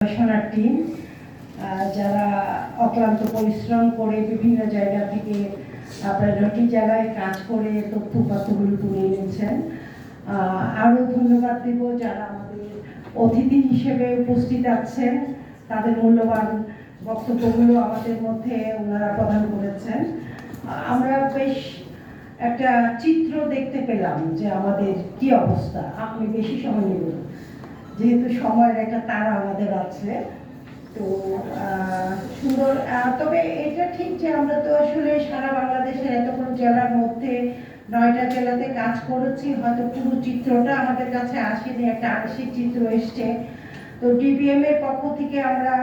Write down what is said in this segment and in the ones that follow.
গবেষণার টিম যারা অক্লান্ত পরিশ্রম করে বিভিন্ন জায়গা থেকে প্রায়োরিটি জায়গায় কাজ করে তথ্যগুলো তুলে এনেছেন। আরও ধন্যবাদ দেব যারা আমাদের অতিথি হিসেবে উপস্থিত আছেন, তাদের মূল্যবান বক্তব্যগুলো আমাদের মধ্যে ওনারা প্রদান করেছেন। আমরা বেশ একটা চিত্র দেখতে পেলাম যে আমাদের কি অবস্থা। আপনি বেশি সময় নেব যেহেতু সময়ের একটা তারা আমাদের আছে, তো সুন্দর। তবে এটা ঠিক যে আমরা তো আসলে সারা বাংলাদেশের এতগুলো জেলার মধ্যে 9টা জেলাতে কাজ করেছি, হয়তো পুরো চিত্রটা আমাদের কাছে আসেনি, একটা আংশিক চিত্র এসছে। তো ডিবিএম এর পক্ষ থেকে আমরা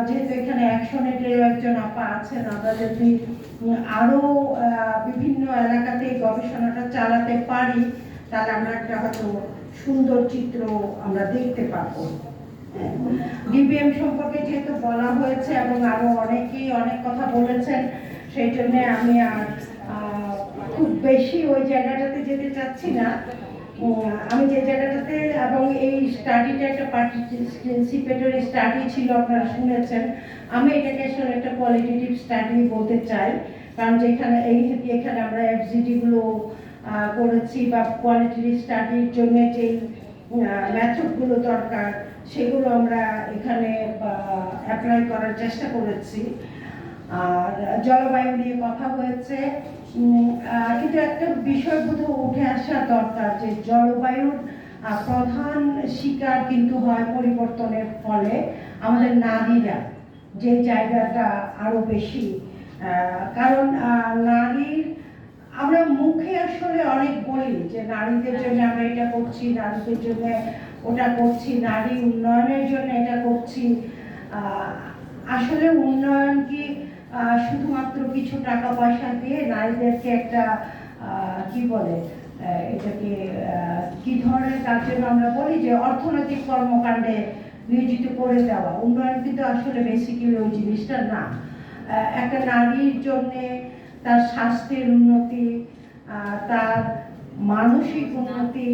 যেহেতু এখানে অ্যাকশনেটের একজন আপা আছেন, আমরা যদি আরও বিভিন্ন এলাকাতে গবেষণাটা চালাতে পারি তাহলে আমরা একটা হয়তো সুন্দর চিত্র আমরা দেখতে পাবো। ডিবিএম সম্পর্কে যেহেতু বলা হয়েছে এবং আরো অনেকেই অনেক কথা বলেছেন, সেই জন্য আমি আর খুব বেশি ওই জায়গাটাতে যেতে চাচ্ছি না। আমি যে জায়গাটাতে, এবং এই স্টাডিটা একটা পার্টিসিপেটরি স্টাডি ছিল, আপনারা শুনেছেন। আমি এটাকে আসলে একটা কোয়ালিটেটিভ স্টাডি বলতে চাই, কারণ যেখানে এখানে আমরা এফজিডিগুলো করেছি বা কোয়ালিটেটিভ স্টাডির জন্য যে মেথডগুলো দরকার সেগুলো আমরা এখানে অ্যাপ্লাই করার চেষ্টা করেছি। আর জলবায়ু নিয়ে কথা হয়েছে, কিন্তু একটা বিষয় বোধহয় উঠে আসা দরকার যে জলবায়ুর প্রধান শিকার কিন্তু হয় পরিবর্তনের ফলে আমাদের নারীরা, যে জায়গাটা আরো বেশি। কারণ নারীর, আমরা মুখে আসলে অনেক বলি যে নারীদের জন্য আমরা এটা করছি, নারীদের জন্য ওটা করছি, নারী উন্নয়নের জন্য এটা করছি। আসলে উন্নয়ন কি শুধুমাত্র কিছু টাকা পয়সা দিয়ে নারীদেরকে একটা কি বলে এটাকে কি ধরনের কাজের আমরা বলি যে অর্থনৈতিক কর্মকাণ্ডে নিয়োজিত করে দেওয়া? উন্নয়ন কিন্তু আসলে বেসিক্যালি ওই জিনিসটা না। একটা নারীর জন্যে তার স্বাস্থ্যের উন্নতি, তার মানসিক উন্নতি,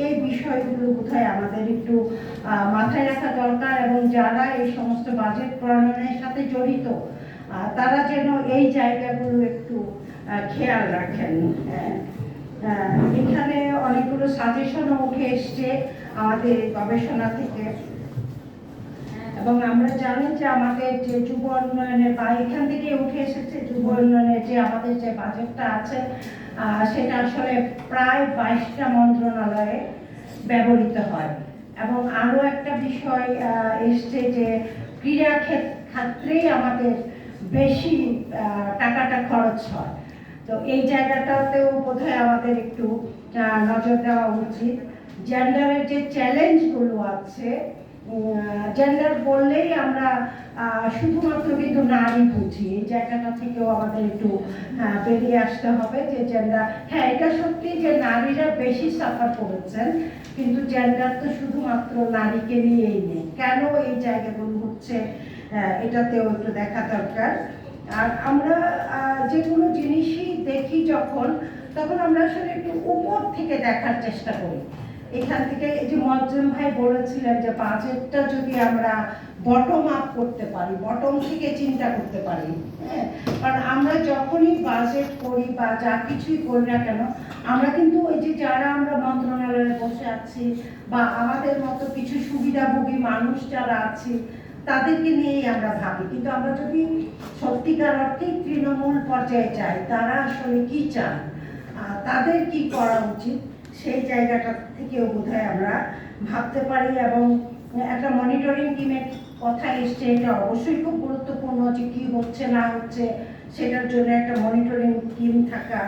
এই বিষয়গুলো বোধহয় আমাদের একটু মাথায় রাখা দরকার, এবং যারা এই সমস্ত বাজেট প্রণয়নের সাথে জড়িত তারা যেন এই জায়গাগুলো একটু খেয়াল রাখেন। এখানে অনেকগুলো সাজেশনও উঠে এসছে আমাদের গবেষণা থেকে, এবং আমরা জানি যে আমাদের যে যুব উন্নয়নের বা এখান থেকে উঠে এসেছে যুব উন্নয়নের যে আমাদের যে বাজেটটা আছে সেটা আসলে প্রায় 22টা মন্ত্রণালয়ে ব্যবহৃত হয়। এবং আরও একটা বিষয় এসছে যে ক্রীড়া ক্ষেত্রেই আমাদের বেশি টাকাটা খরচ হয়। তো এই জায়গাটাতেও বোধহয় আমাদের একটু নজর দেওয়া উচিত। জেন্ডারের যে চ্যালেঞ্জগুলো আছে, জেন্ডার বললেই আমরা শুধুমাত্র কিন্তু নারী বুঝি, এই জায়গাটা থেকেও আমাদের একটু বেরিয়ে আসতে হবে যে জেন্ডার, হ্যাঁ এটা সত্যি যে নারীরা বেশি সাফার করেছেন, কিন্তু জেন্ডার তো শুধুমাত্র নারীকে নিয়েই নেই। কেন এই জায়গাগুলো হচ্ছে এটাতেও একটু দেখা দরকার। আর আমরা যে কোনো জিনিসই দেখি তখন আমরা আসলে একটু উপর থেকে দেখার চেষ্টা করি। এখান থেকে এই যে মজ্জুম ভাই বলেছিলেন যে বাজেটটা যদি আমরা বটম আপ করতে পারি, বটম থেকে চিন্তা করতে পারি, হ্যাঁ, কারণ আমরা যখনই বাজেট করি বা যা কিছুই করি না কেন, আমরা কিন্তু ওই যে যারা আমরা মন্ত্রণালয়ে বসে আছি বা আমাদের মতো কিছু সুবিধাভোগী মানুষ যারা আছি তাদেরকে নিয়েই আমরা ভাবি। কিন্তু আমরা যদি সত্যিকার অর্থেই তৃণমূল পর্যায়ে যাই, তারা আসলে কি চান, তাদের কি করা উচিত, সেই জায়গাটা থেকেও বোধহয় আমরা ভাবতে পারি। এবং একটা মনিটরিং টিমের কথা এসছে, এটা অবশ্যই খুব গুরুত্বপূর্ণ যে কি হচ্ছে না হচ্ছে সেটার জন্য একটা মনিটরিং টিম থাকা,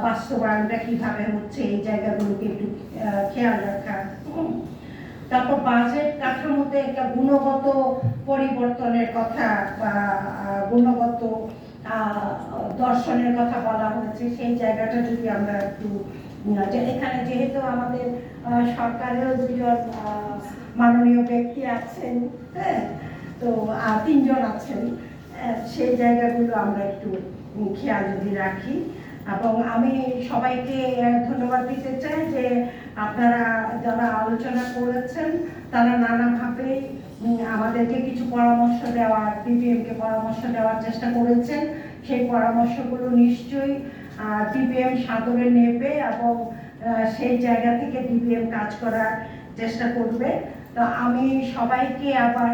বাস্তবায়নটা কিভাবে হচ্ছে এই জায়গাগুলোকে একটু খেয়াল রাখা। তারপর বাজেট কাঠামোতে একটা গুণগত পরিবর্তনের কথা বা গুণগত দর্শনের কথা বলা হয়েছে, সেই জায়গাটা যদি আমরা একটু, এখানে যেহেতু আমাদের সরকারেও দুজন মাননীয় ব্যক্তি আছেন, হ্যাঁ, তো 3জন আছেন, সেই জায়গাগুলো আমরা একটু খেয়াল যদি রাখি। এবং আমি সবাইকে ধন্যবাদ দিতে চাই যে আপনারা যারা আলোচনা করেছেন তারা নানাভাবে আমাদেরকে কিছু পরামর্শ দেওয়ার, ডিপিএমকে পরামর্শ দেওয়ার চেষ্টা করেছেন। সেই পরামর্শগুলো নিশ্চয়ই ডিপিএম সাদরে নেবে এবং সেই জায়গা থেকে ডিপিএম কাজ করার চেষ্টা করবে। তো আমি সবাইকে আবার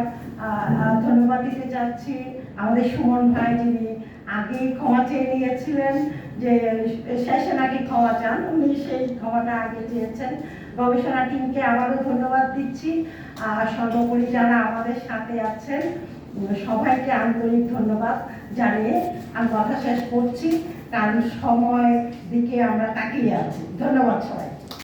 ধন্যবাদ দিতে চাচ্ছি। আমাদের সুমন ভাই, যিনি আগেই ক্ষমা চেয়ে নিয়েছিলেন, যে শেষে নাকি ক্ষমা চান, উনি সেই ক্ষমাটা আগে চেয়েছেন। গবেষণা টিমকে আবারও ধন্যবাদ দিচ্ছি। সর্বোপরি যারা আমাদের সাথে আছেন সবাইকে আন্তরিক ধন্যবাদ জানিয়ে আমি কথা শেষ করছি, কারণ সময়ের দিকে আমরা তাকিয়ে আছি। ধন্যবাদ সবাই।